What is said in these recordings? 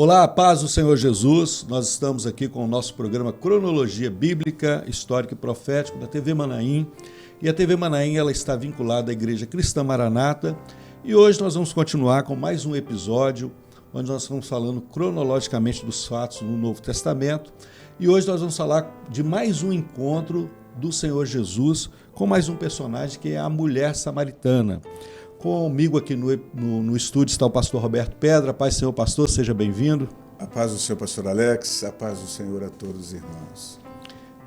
Olá, a paz do Senhor Jesus. Nós estamos aqui com o nosso programa Cronologia Bíblica, Histórico e Profético da TV Manaim. E a TV Manaim ela está vinculada à Igreja Cristã Maranata. E hoje nós vamos continuar com mais um episódio, onde nós estamos falando cronologicamente dos fatos no Novo Testamento. E hoje nós vamos falar de mais um encontro do Senhor Jesus com mais um personagem que é a mulher samaritana. Comigo aqui no estúdio está o pastor Roberto Pedra. Paz do Senhor, pastor, seja bem-vindo. A paz do Senhor, pastor Alex, a paz do Senhor a todos os irmãos.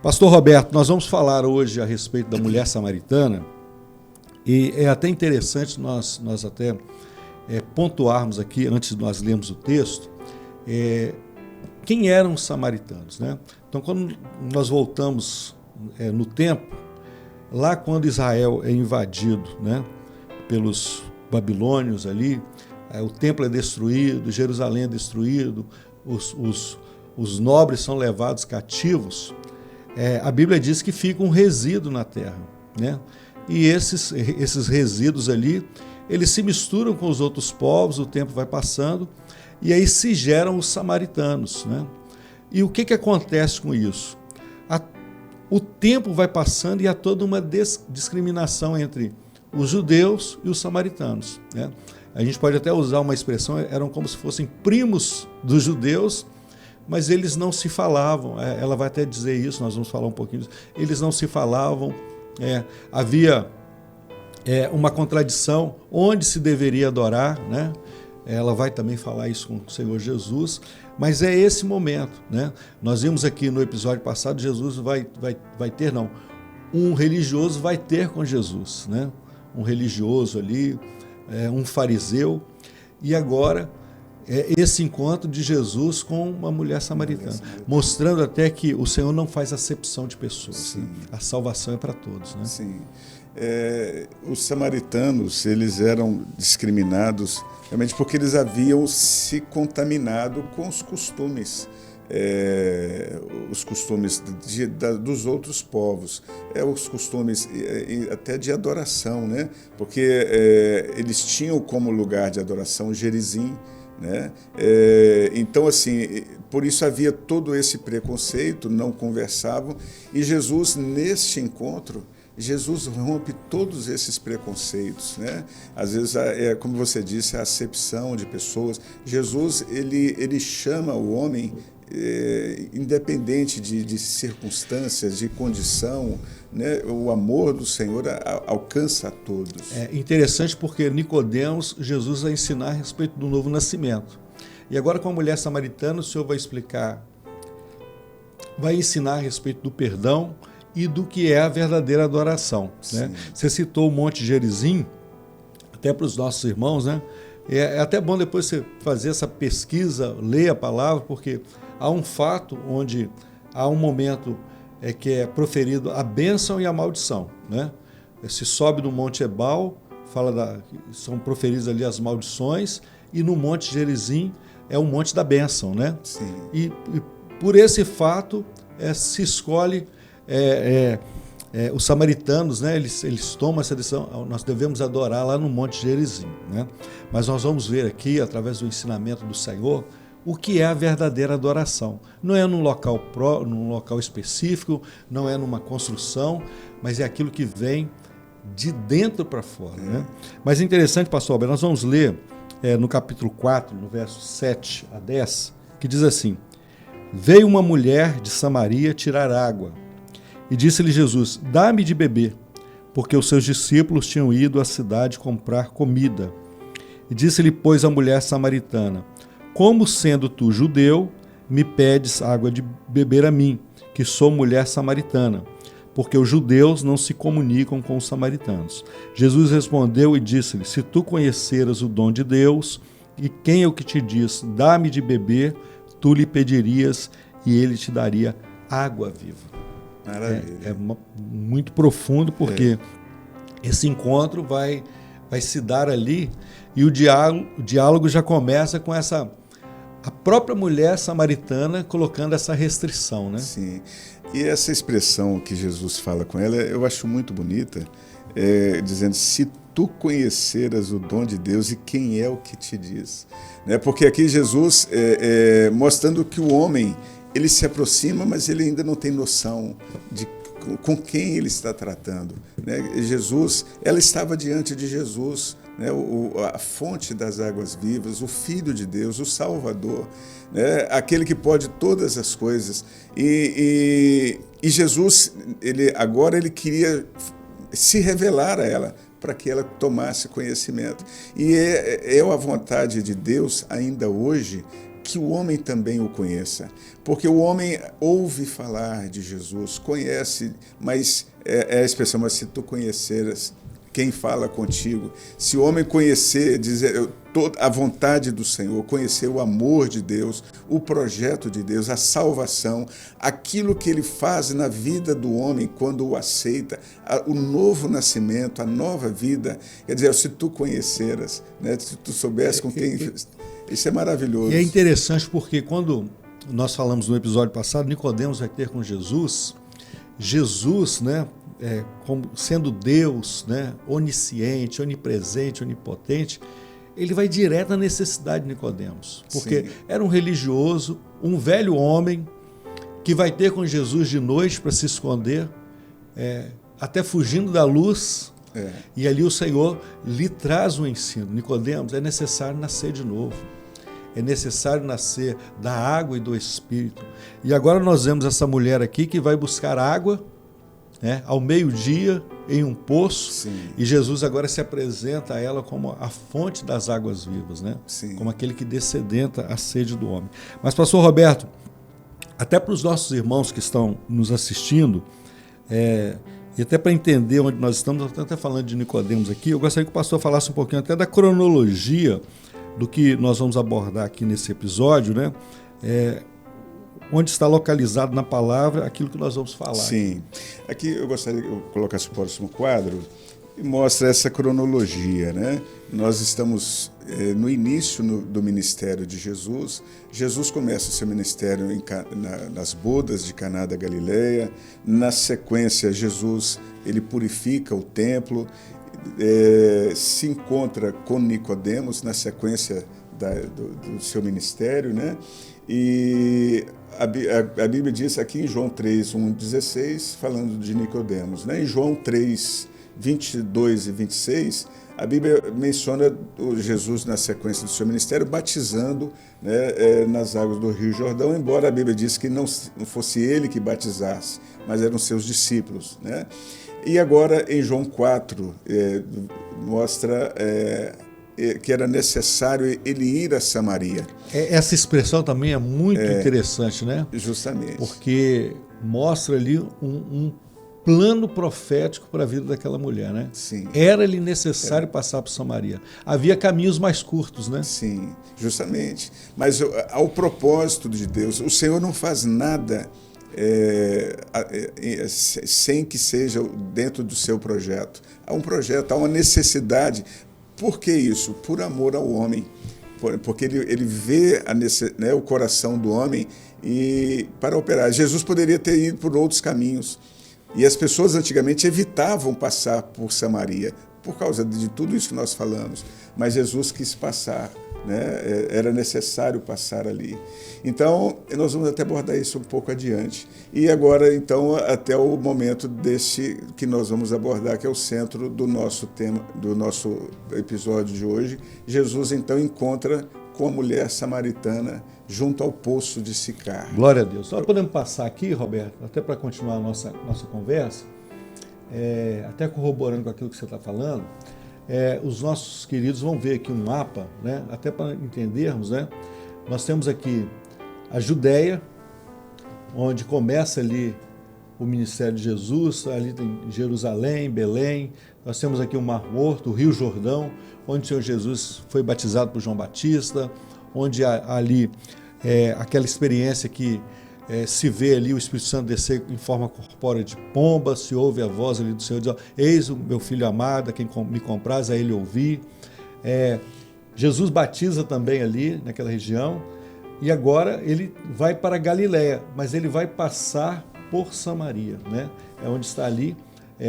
Pastor Roberto, nós vamos falar hoje a respeito da mulher samaritana e é até interessante nós até pontuarmos aqui, antes de nós lermos o texto, quem eram os samaritanos, né? Então, quando nós voltamos no tempo, lá quando Israel é invadido, né, pelos babilônios ali, o templo é destruído, Jerusalém é destruído, os nobres são levados cativos, a Bíblia diz que fica um resíduo na terra, né? E esses resíduos ali, eles se misturam com os outros povos, o tempo vai passando, e aí se geram os samaritanos, né? E o que acontece com isso? O tempo vai passando e há toda uma discriminação entre os judeus e os samaritanos, né? A gente pode até usar uma expressão, eram como se fossem primos dos judeus, mas eles não se falavam. Ela vai até dizer isso, nós vamos falar um pouquinho disso. Eles não se falavam, havia uma contradição onde se deveria adorar, né? Ela vai também falar isso com o Senhor Jesus, mas é esse momento, né? Nós vimos aqui no episódio passado, Jesus um religioso vai ter com Jesus, né? Um religioso ali, um fariseu, e agora esse encontro de Jesus com uma mulher samaritana, mostrando até que o Senhor não faz acepção de pessoas, né? A salvação é para todos, né? Sim. Os samaritanos, eles eram discriminados realmente porque eles haviam se contaminado com os costumes dos outros povos, os costumes até de adoração, né? Porque eles tinham como lugar de adoração Gerizim, né? Então, assim, por isso havia todo esse preconceito, não conversavam, e Jesus, neste encontro, Jesus rompe todos esses preconceitos, né? Às vezes, como você disse, a acepção de pessoas. Jesus, ele chama o homem independente de circunstâncias, de condição, né? O amor do Senhor alcança a todos. É interessante porque Nicodemos, Jesus vai ensinar a respeito do novo nascimento. E agora com a mulher samaritana, o Senhor vai ensinar a respeito do perdão e do que é a verdadeira adoração, né? Você citou o Monte Gerizim, até para os nossos irmãos, né? É até bom depois você fazer essa pesquisa, ler a palavra, porque há um fato onde há um momento que é proferido a bênção e a maldição, né? Se sobe no Monte Ebal, são proferidas ali as maldições, e no Monte Gerizim é o Monte da Bênção, né? Sim. E por esse fato se escolhe os samaritanos, né? Eles tomam essa decisão, nós devemos adorar lá no Monte Gerizim, né? Mas nós vamos ver aqui, através do ensinamento do Senhor, o que é a verdadeira adoração. Não é num local específico, não é numa construção, mas é aquilo que vem de dentro para fora, né? Mas é interessante, pastor Alberto, nós vamos ler no capítulo 4, no verso 7 a 10, que diz assim: Veio uma mulher de Samaria tirar água, e disse-lhe Jesus: Dá-me de beber, porque os seus discípulos tinham ido à cidade comprar comida. E disse-lhe, pois, a mulher samaritana: Como sendo tu judeu, me pedes água de beber a mim, que sou mulher samaritana? Porque os judeus não se comunicam com os samaritanos. Jesus respondeu e disse-lhe: Se tu conheceras o dom de Deus, e quem é o que te diz, dá-me de beber, tu lhe pedirias, e ele te daria água viva. Maravilha. É muito profundo, porque esse encontro vai se dar ali, e o diálogo já começa com a própria mulher samaritana colocando essa restrição, né? Sim. E essa expressão que Jesus fala com ela, eu acho muito bonita. dizendo: se tu conheceras o dom de Deus, e quem é o que te diz? Né? Porque aqui Jesus mostrando que o homem, ele se aproxima, mas ele ainda não tem noção de com quem ele está tratando. Né? Jesus, ela estava diante de Jesus, né? A fonte das águas vivas, o Filho de Deus, o Salvador, né? Aquele que pode todas as coisas. E Jesus, agora ele queria se revelar a ela, para que ela tomasse conhecimento. E é a vontade de Deus, ainda hoje, que o homem também o conheça. Porque o homem ouve falar de Jesus, conhece, mas é a expressão: mas se tu conheceras quem fala contigo, se o homem conhecer, dizer a vontade do Senhor, conhecer o amor de Deus, o projeto de Deus, a salvação, aquilo que ele faz na vida do homem quando o aceita, o novo nascimento, a nova vida, quer dizer, se tu conheceras, né, se tu soubesse com quem... Isso é maravilhoso. E é interessante porque quando nós falamos no episódio passado, Nicodemos vai ter com Jesus, né, como sendo Deus, né, onisciente, onipresente, onipotente, ele vai direto na necessidade de Nicodemos, porque era um religioso, um velho homem que vai ter com Jesus de noite para se esconder, até fugindo da luz, e ali o Senhor lhe traz um ensino: Nicodemos, é necessário nascer de novo. É necessário nascer da água e do Espírito. E agora nós vemos essa mulher aqui que vai buscar água, né, ao meio-dia em um poço. Sim. E Jesus agora se apresenta a ela como a fonte das águas vivas, né? Sim. Como aquele que dessedenta a sede do homem. Mas, pastor Roberto, até para os nossos irmãos que estão nos assistindo, e até para entender onde nós estamos até falando de Nicodemos aqui, eu gostaria que o pastor falasse um pouquinho até da cronologia do que nós vamos abordar aqui nesse episódio, né? Onde está localizado na palavra aquilo que nós vamos falar. Sim. Aqui eu gostaria que eu colocasse o próximo quadro e mostra essa cronologia, né? Nós estamos no início do ministério de Jesus. Jesus começa o seu ministério nas bodas de Caná da Galileia. Na sequência, Jesus ele purifica o templo, se encontra com Nicodemos na sequência do seu ministério, né? E a Bíblia diz aqui em João 3, 1, 16, falando de Nicodemos, né? Em João 3, 22 e 26, a Bíblia menciona Jesus na sequência do seu ministério batizando, né, nas águas do Rio Jordão, embora a Bíblia diz que não fosse ele que batizasse, mas eram seus discípulos, né? E agora em João 4 mostra que era necessário ele ir a Samaria. Essa expressão também é muito interessante, né? Justamente. Porque mostra ali um plano profético para a vida daquela mulher, né? Sim. Era-lhe necessário passar por Samaria. Havia caminhos mais curtos, né? Sim, justamente. Mas ao propósito de Deus, o Senhor não faz nada sem que seja dentro do seu projeto. Há um projeto, há uma necessidade. Por que isso? Por amor ao homem. Porque ele vê o coração do homem e para operar. Jesus poderia ter ido por outros caminhos. E as pessoas antigamente evitavam passar por Samaria, por causa de tudo isso que nós falamos. Mas Jesus quis passar, né? Era necessário passar ali. Então, nós vamos até abordar isso um pouco adiante. E agora, então, até o momento que nós vamos abordar, que é o centro do nosso tema, do nosso episódio de hoje. Jesus, então, encontra com a mulher samaritana junto ao poço de Sicar. Glória a Deus. Nós podemos passar aqui, Roberto, até para continuar a nossa conversa, até corroborando com aquilo que você está falando, os nossos queridos vão ver aqui um mapa, né? Até para entendermos, né? Nós temos aqui a Judéia, onde começa ali o ministério de Jesus, ali tem Jerusalém, Belém, nós temos aqui o Mar Morto, o Rio Jordão, onde o Senhor Jesus foi batizado por João Batista, onde ali aquela experiência que se vê ali o Espírito Santo descer em forma corpórea de pomba, se ouve a voz ali do Senhor dizer: eis o meu filho amado, a quem me compraz, a ele ouvir. Jesus batiza também ali naquela região, e agora ele vai para Galiléia, mas ele vai passar por Samaria, né? É onde está ali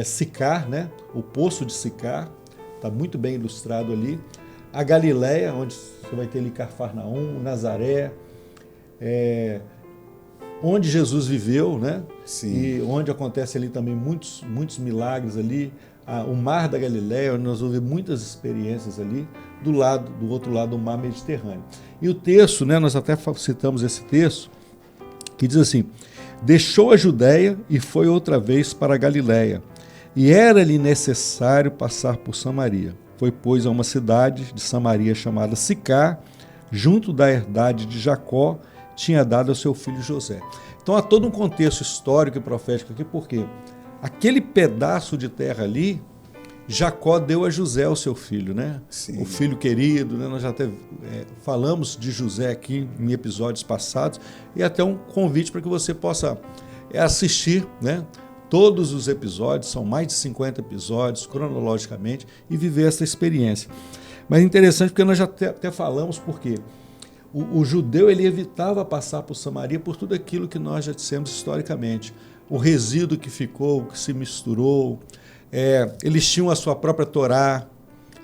Sicar, né? O poço de Sicar, está muito bem ilustrado ali. A Galileia, onde você vai ter ali Cafarnaum, Nazaré, onde Jesus viveu, né? Sim. E onde acontece ali também muitos milagres ali. O Mar da Galileia, onde nós vamos ver muitas experiências ali, do outro lado do Mar Mediterrâneo. E o texto, né, nós até citamos esse texto, que diz assim: deixou a Judéia e foi outra vez para a Galileia, e era-lhe necessário passar por Samaria. Foi, pois, a uma cidade de Samaria chamada Sicar, junto da herdade de Jacó, tinha dado ao seu filho José. Então há todo um contexto histórico e profético aqui, porque aquele pedaço de terra ali, Jacó deu a José, o seu filho, né? Sim. O filho querido, né? Nós já até falamos de José aqui em episódios passados, e até um convite para que você possa assistir, né? Todos os episódios, são mais de 50 episódios, cronologicamente, e viver essa experiência. Mas é interessante porque nós já até falamos porque o judeu ele evitava passar por Samaria por tudo aquilo que nós já dissemos historicamente. O resíduo que ficou, que se misturou, eles tinham a sua própria Torá,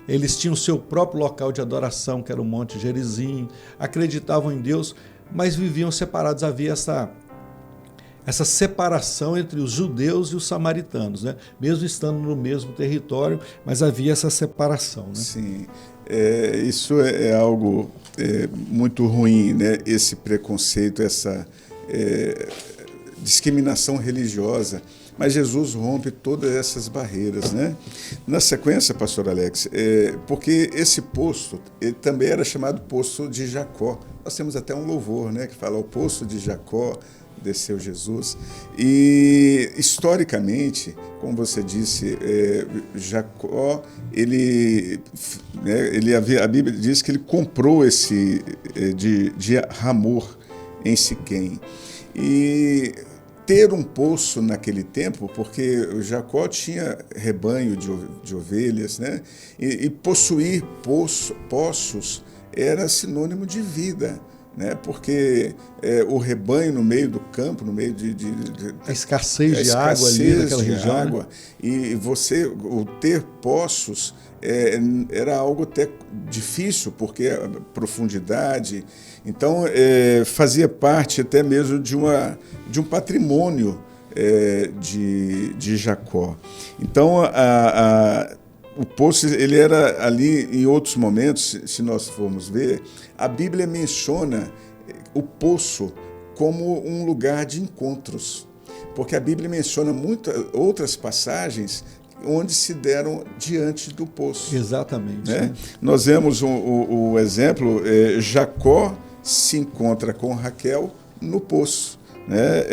eles tinham o seu próprio local de adoração, que era o Monte Gerizim, acreditavam em Deus, mas viviam separados. Havia essa separação entre os judeus e os samaritanos, né? Mesmo estando no mesmo território, mas havia essa separação, né? Sim, isso é algo muito ruim, né? Esse preconceito, essa discriminação religiosa, mas Jesus rompe todas essas barreiras, né? Na sequência, pastor Alex, porque esse poço ele também era chamado Poço de Jacó. Nós temos até um louvor, né, que fala o Poço de Jacó, desceu Jesus. E historicamente, como você disse, Jacó, a Bíblia diz que ele comprou esse de Hamor em Siquém. E ter um poço naquele tempo, porque Jacó tinha rebanho de ovelhas, né? E possuir poços era sinônimo de vida, né? Porque o rebanho no meio do campo, no meio de a escassez de água ali naquela região, água, e o ter poços era algo até difícil, porque a profundidade, então fazia parte até mesmo de um patrimônio de Jacó. Então o poço ele era ali em outros momentos, se nós formos ver, a Bíblia menciona o poço como um lugar de encontros, porque a Bíblia menciona muitas outras passagens onde se deram diante do poço. Exatamente. Né? Nós vemos o exemplo, Jacó se encontra com Raquel no poço, né?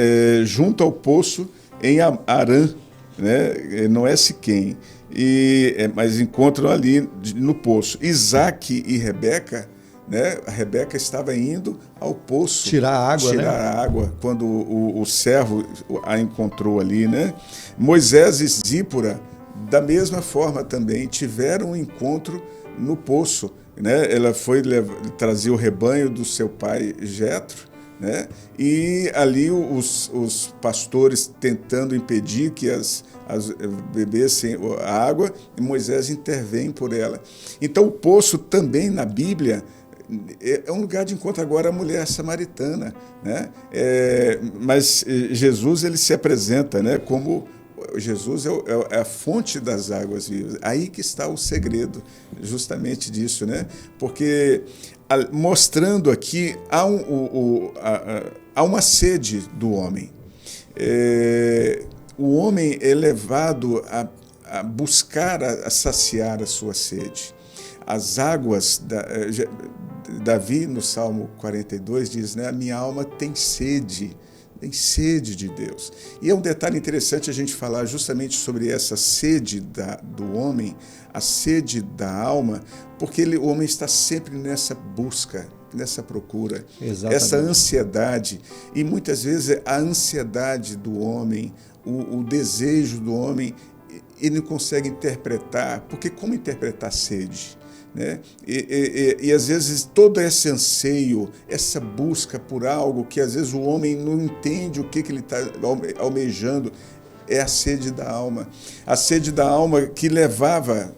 Junto ao poço em Harã, né? Não é Siquém, mas encontram ali no poço. Isaac e Rebeca, né? A Rebeca estava indo ao poço tirar a água quando o servo a encontrou ali, né? Moisés e Zípora, da mesma forma também, tiveram um encontro no poço, né? Ela foi trazer o rebanho do seu pai Jetro, né? E ali os pastores tentando impedir que as bebessem a água, e Moisés intervém por ela. Então o poço também na Bíblia é um lugar de encontro. Agora a mulher samaritana, né? Mas Jesus ele se apresenta, né, como Jesus é a fonte das águas vivas. Aí que está o segredo, justamente disso, né? Porque mostrando aqui há uma sede do homem. O homem é levado a buscar, a saciar a sua sede. As águas, Davi no Salmo 42 diz, né, a minha alma tem sede de Deus. E é um detalhe interessante a gente falar justamente sobre essa sede do homem, a sede da alma, porque o homem está sempre nessa busca, nessa procura, exatamente, essa ansiedade. E muitas vezes a ansiedade do homem, o desejo do homem, ele não consegue interpretar, porque como interpretar sede? Né? E às vezes todo esse anseio, essa busca por algo que às vezes o homem não entende o que ele está almejando, é a sede da alma. A sede da alma que levava,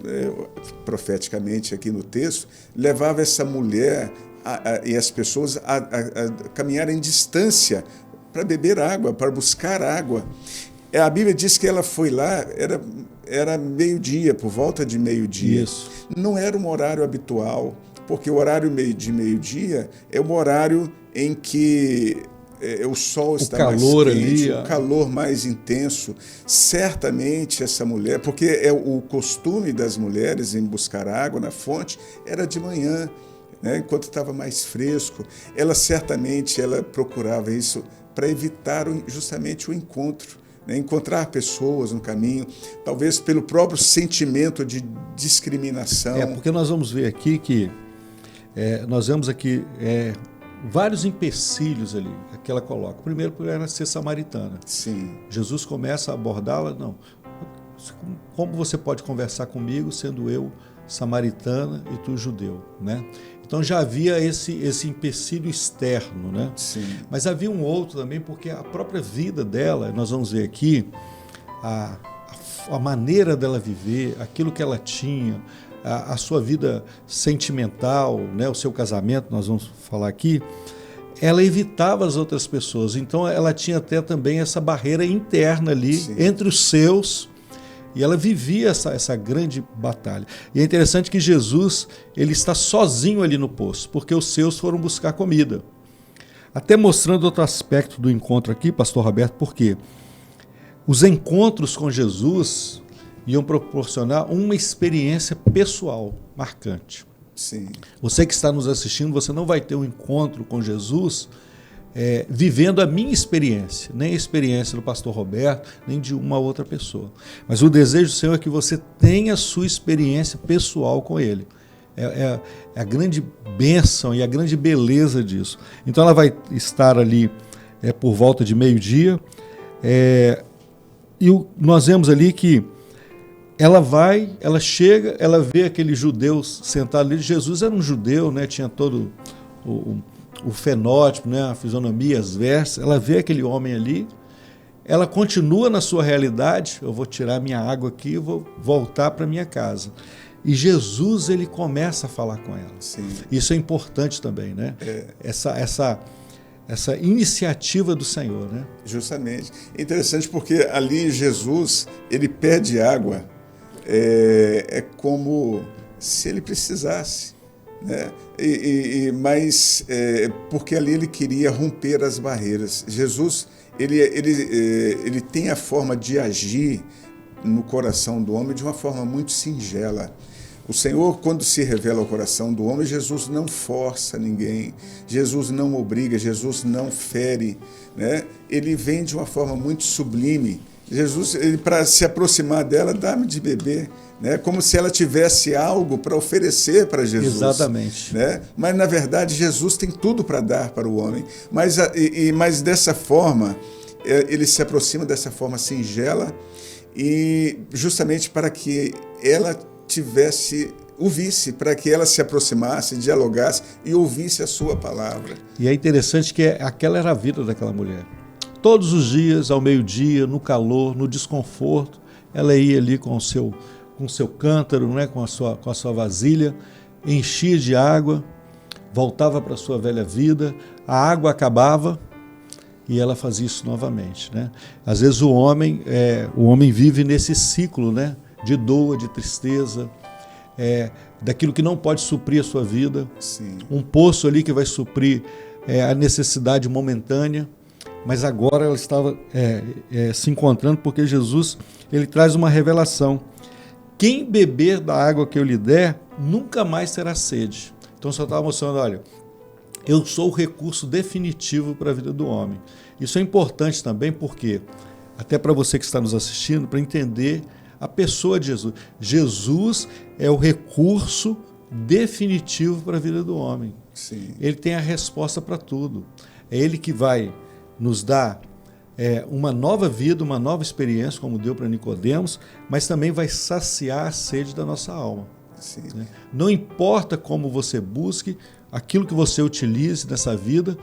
profeticamente aqui no texto, levava essa mulher e as pessoas a caminharem distância para beber água, para buscar água. A Bíblia diz que ela foi lá, era meio-dia, por volta de meio-dia. Isso. Não era um horário habitual, porque o horário de meio-dia é o horário em que o sol está mais quente, o calor mais intenso. Certamente essa mulher, porque é o costume das mulheres em buscar água na fonte, era de manhã, né, enquanto estava mais fresco. Ela certamente procurava isso para evitar justamente o encontro, né, encontrar pessoas no caminho, talvez pelo próprio sentimento de discriminação. Porque nós vamos ver aqui que nós vemos aqui vários empecilhos ali que ela coloca. Primeiro, por ela ser samaritana. Sim. Jesus começa a abordá-la, não. Como você pode conversar comigo sendo eu samaritana e tu judeu, né? Então já havia esse empecilho externo, né? Sim. Mas havia um outro também, porque a própria vida dela, nós vamos ver aqui, a maneira dela viver, aquilo que ela tinha, a sua vida sentimental, né, o seu casamento, nós vamos falar aqui, ela evitava as outras pessoas. Então ela tinha até também essa barreira interna ali, sim, entre os seus, e ela vivia essa grande batalha. E é interessante que Jesus, ele está sozinho ali no poço, porque os seus foram buscar comida. Até mostrando outro aspecto do encontro aqui, pastor Roberto, porque os encontros com Jesus iam proporcionar uma experiência pessoal marcante. Sim. Você que está nos assistindo, você não vai ter um encontro com Jesus vivendo a minha experiência, nem a experiência do pastor Roberto, nem de uma outra pessoa. Mas o desejo do Senhor é que você tenha a sua experiência pessoal com Ele. É a grande bênção e a grande beleza disso. Então ela vai estar ali por volta de meio-dia, e nós vemos ali que ela chega, ela vê aqueles judeus sentados ali. Jesus era um judeu, né? Tinha todo o fenótipo, né? A fisionomia, as vestes. Ela vê aquele homem ali, ela continua na sua realidade. Eu vou tirar minha água aqui e vou voltar para minha casa. E Jesus, ele começa a falar com ela. Sim. Isso é importante também, né? Essa iniciativa do Senhor, né? Justamente. Interessante porque ali Jesus, ele pede água, é como se ele precisasse, né? Mas porque ali ele queria romper as barreiras. Jesus, ele tem a forma de agir no coração do homem de uma forma muito singela. O Senhor, quando se revela ao coração do homem, Jesus não força ninguém, Jesus não obriga, Jesus não fere, né? Ele vem de uma forma muito sublime. Jesus, para se aproximar dela, dá-me de beber, né? Como se ela tivesse algo para oferecer para Jesus. Exatamente. Né? Mas, na verdade, Jesus tem tudo para dar para o homem. Mas dessa forma, ele se aproxima dessa forma singela, e justamente para que ela ouvisse, para que ela se aproximasse, dialogasse e ouvisse a sua palavra. E é interessante que aquela era a vida daquela mulher. Todos os dias, ao meio-dia, no calor, no desconforto, ela ia ali com o seu cântaro, né, com a sua vasilha, enchia de água, voltava para a sua velha vida, a água acabava e ela fazia isso novamente, né? Às vezes o homem vive nesse ciclo, né, de dor, de tristeza, daquilo que não pode suprir a sua vida. Sim. Um poço ali que vai suprir a necessidade momentânea, mas agora ela estava se encontrando, porque Jesus, ele traz uma revelação. Quem beber da água que eu lhe der, nunca mais terá sede. Então só estava mostrando, olha, eu sou o recurso definitivo para a vida do homem. Isso é importante também porque, até para você que está nos assistindo, para entender a pessoa de Jesus. Jesus é o recurso definitivo para a vida do homem. Sim. Ele tem a resposta para tudo. É Ele que vai nos dar uma nova vida, uma nova experiência, como deu para Nicodemos, mas também vai saciar a sede da nossa alma. Sim. Né? Não importa como você busque, aquilo que você utilize nessa vida,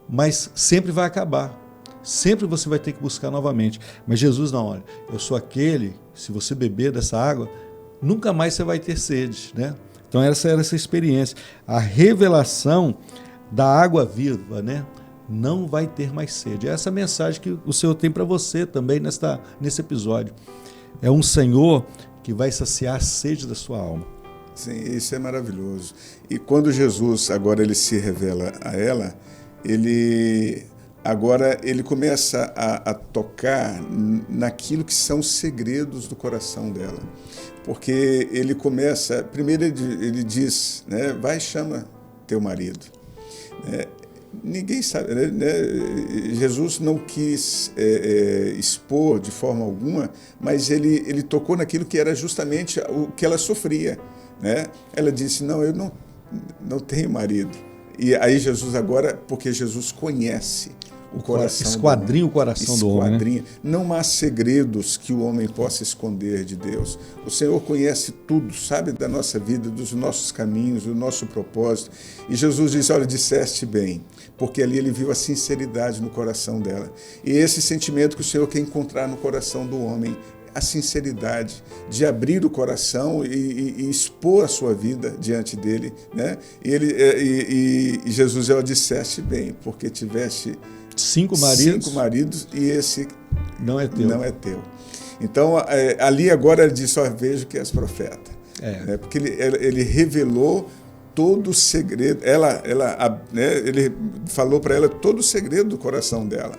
mas sempre vai acabar. sempre você vai ter que buscar novamente. Mas Jesus não, olha, eu sou aquele, se você beber dessa água, nunca mais você vai ter sede, né? Então essa era essa experiência. A revelação da água viva, né? Não vai ter mais sede. É essa mensagem que o Senhor tem para você também nesse episódio. É um Senhor que vai saciar a sede da sua alma. Sim, isso é maravilhoso. E quando Jesus agora ele se revela a ela, ele começa a tocar naquilo que são os segredos do coração dela. Porque ele começa, primeiro ele diz, né, vai e chama teu marido. Ninguém sabe, né? Jesus não quis expor de forma alguma, mas ele tocou naquilo que era justamente o que ela sofria, né? Ela disse, não, eu não tenho marido. E aí Jesus agora, porque Jesus conhece o coração, esquadrinha o coração do homem, né? Não há segredos que o homem possa esconder de Deus. O Senhor conhece tudo, sabe da nossa vida, dos nossos caminhos, do nosso propósito. E Jesus diz, olha, disseste bem, porque ali ele viu a sinceridade no coração dela. E esse sentimento que o Senhor quer encontrar no coração do homem, a sinceridade de abrir o coração e expor a sua vida diante dele, né? E Jesus, ela disseste bem, porque tiveste 5 maridos e esse não é teu. Não é teu. Então, ali agora ele diz, só vejo que és profeta. Né? Porque ele revelou todo o segredo. Ele falou para ela todo o segredo do coração dela.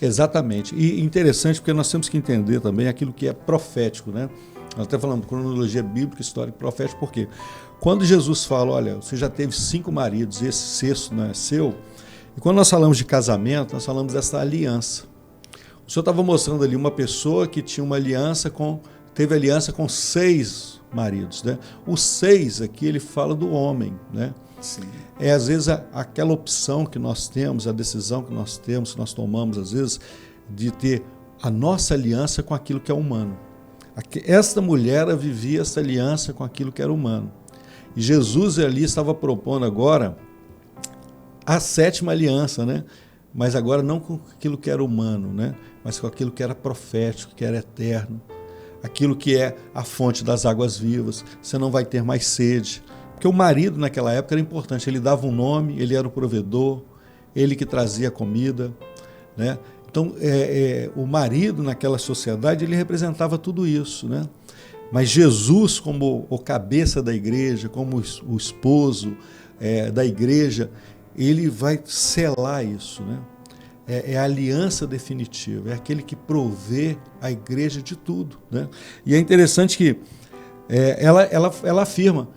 Exatamente. E interessante porque nós temos que entender também aquilo que é profético, né? Nós até falamos cronologia bíblica, histórica, profética, por quê? Quando Jesus fala, olha, você já teve 5 maridos, esse sexto não é seu. E quando nós falamos de casamento, nós falamos dessa aliança. O Senhor estava mostrando ali uma pessoa que tinha uma aliança teve aliança com 6 maridos, né? O 6 aqui ele fala do homem, né? Sim. É às vezes aquela opção que nós temos, a decisão que nós temos, que nós tomamos às vezes, de ter a nossa aliança com aquilo que é humano. Esta mulher vivia essa aliança com aquilo que era humano. E Jesus ali estava propondo agora a 7ª aliança, né? Mas agora não com aquilo que era humano, né? Mas com aquilo que era profético, que era eterno, aquilo que é a fonte das águas vivas. Você não vai ter mais sede. Porque o marido naquela época era importante, ele dava um nome, ele era o provedor, ele que trazia a comida, né? Então, o marido naquela sociedade, ele representava tudo isso, né? Mas Jesus, como o cabeça da igreja, como o esposo da igreja, ele vai selar isso, né? É a aliança definitiva, é aquele que provê a igreja de tudo, né? E é interessante que ela afirma,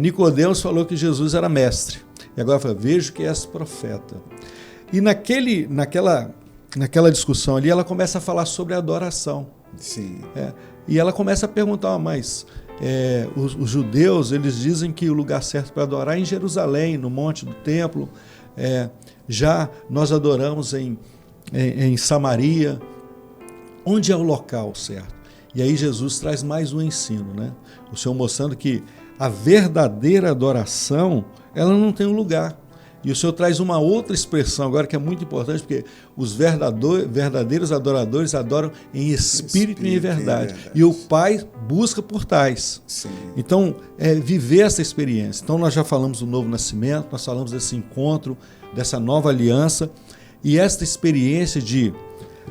Nicodemos falou que Jesus era mestre, e agora fala, vejo que és profeta. E naquela discussão ali, ela começa a falar sobre a adoração. Sim. E ela começa a perguntar, mas os judeus, eles dizem que o lugar certo para adorar é em Jerusalém, no monte do templo, já nós adoramos em Samaria. Onde é o local certo? E aí Jesus traz mais um ensino, né? O Senhor mostrando que a verdadeira adoração, ela não tem um lugar. E o Senhor traz uma outra expressão agora que é muito importante, porque os verdadeiros adoradores adoram em espírito e em verdade. E o Pai busca por tais. Sim. Então, viver essa experiência. Então, nós já falamos do novo nascimento, nós falamos desse encontro, dessa nova aliança. E esta experiência de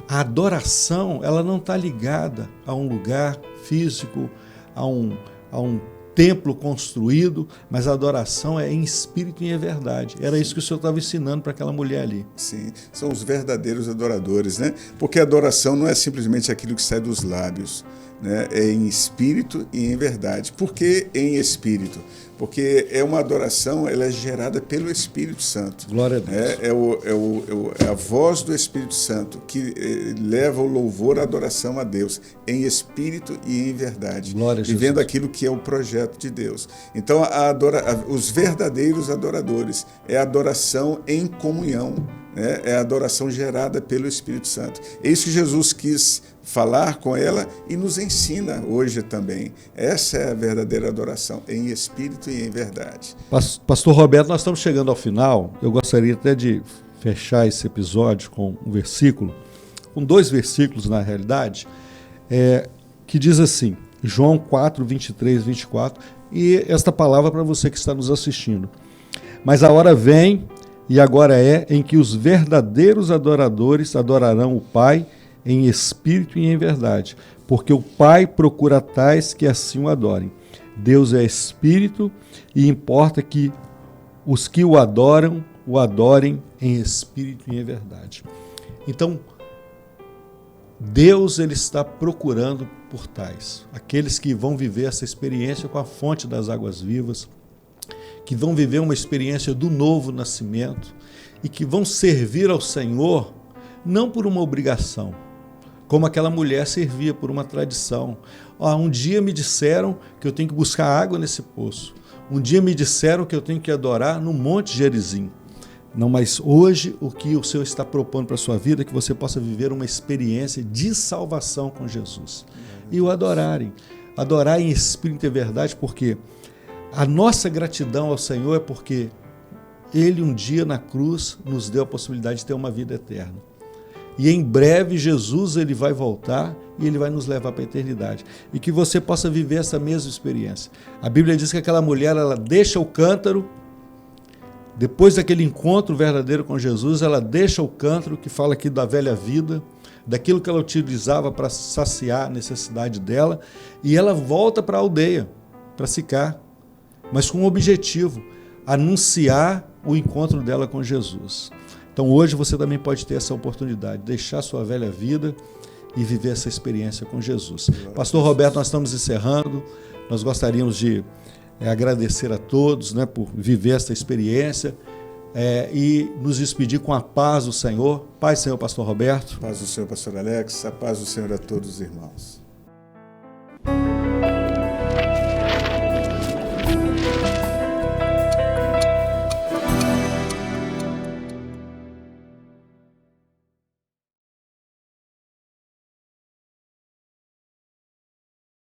a adoração, ela não está ligada a um lugar físico, a um templo construído, mas a adoração é em espírito e em verdade. Era isso que o Senhor estava ensinando para aquela mulher ali. Sim, são os verdadeiros adoradores, né? Porque a adoração não é simplesmente aquilo que sai dos lábios, né? É em espírito e em verdade. Por que em espírito? Porque é uma adoração, ela é gerada pelo Espírito Santo. Glória a Deus. É a voz do Espírito Santo que leva o louvor, a adoração a Deus, em espírito e em verdade. Glória a Jesus. Vivendo aquilo que é o projeto de Deus. Então, os verdadeiros adoradores é a adoração em comunhão, né? É a adoração gerada pelo Espírito Santo. É isso que Jesus quis falar com ela e nos ensina hoje também. Essa é a verdadeira adoração, em espírito e em verdade. Pastor Roberto, nós estamos chegando ao final. Eu gostaria até de fechar esse episódio com um versículo, com 2 versículos na realidade, que diz assim, João 4, 23, 24, e esta palavra para você que está nos assistindo. Mas a hora vem, e agora é, em que os verdadeiros adoradores adorarão o Pai em espírito e em verdade, porque o Pai procura tais que assim o adorem. Deus é espírito e importa que os que o adorem em espírito e em verdade. Então, Deus ele está procurando por tais, aqueles que vão viver essa experiência com a fonte das águas vivas, que vão viver uma experiência do novo nascimento e que vão servir ao Senhor não por uma obrigação, como aquela mulher servia por uma tradição. Um dia me disseram que eu tenho que buscar água nesse poço. Um dia me disseram que eu tenho que adorar no Monte Gerizim. Não, mas hoje o que o Senhor está propondo para a sua vida é que você possa viver uma experiência de salvação com Jesus. E o adorarem. Adorar em espírito e verdade, porque a nossa gratidão ao Senhor é porque Ele um dia na cruz nos deu a possibilidade de ter uma vida eterna. E em breve Jesus ele vai voltar e ele vai nos levar para a eternidade. E que você possa viver essa mesma experiência. A Bíblia diz que aquela mulher, ela deixa o cântaro, depois daquele encontro verdadeiro com Jesus, ela deixa o cântaro, que fala aqui da velha vida, daquilo que ela utilizava para saciar a necessidade dela, e ela volta para a aldeia, para Sicar, mas com um objetivo, anunciar o encontro dela com Jesus. Então hoje você também pode ter essa oportunidade, deixar sua velha vida e viver essa experiência com Jesus. Pastor Roberto, nós estamos encerrando, nós gostaríamos de agradecer a todos, né, por viver essa experiência e nos despedir com a paz do Senhor. Paz do Senhor, Pastor Roberto. Paz do Senhor, Pastor Alex. A paz do Senhor a todos os irmãos.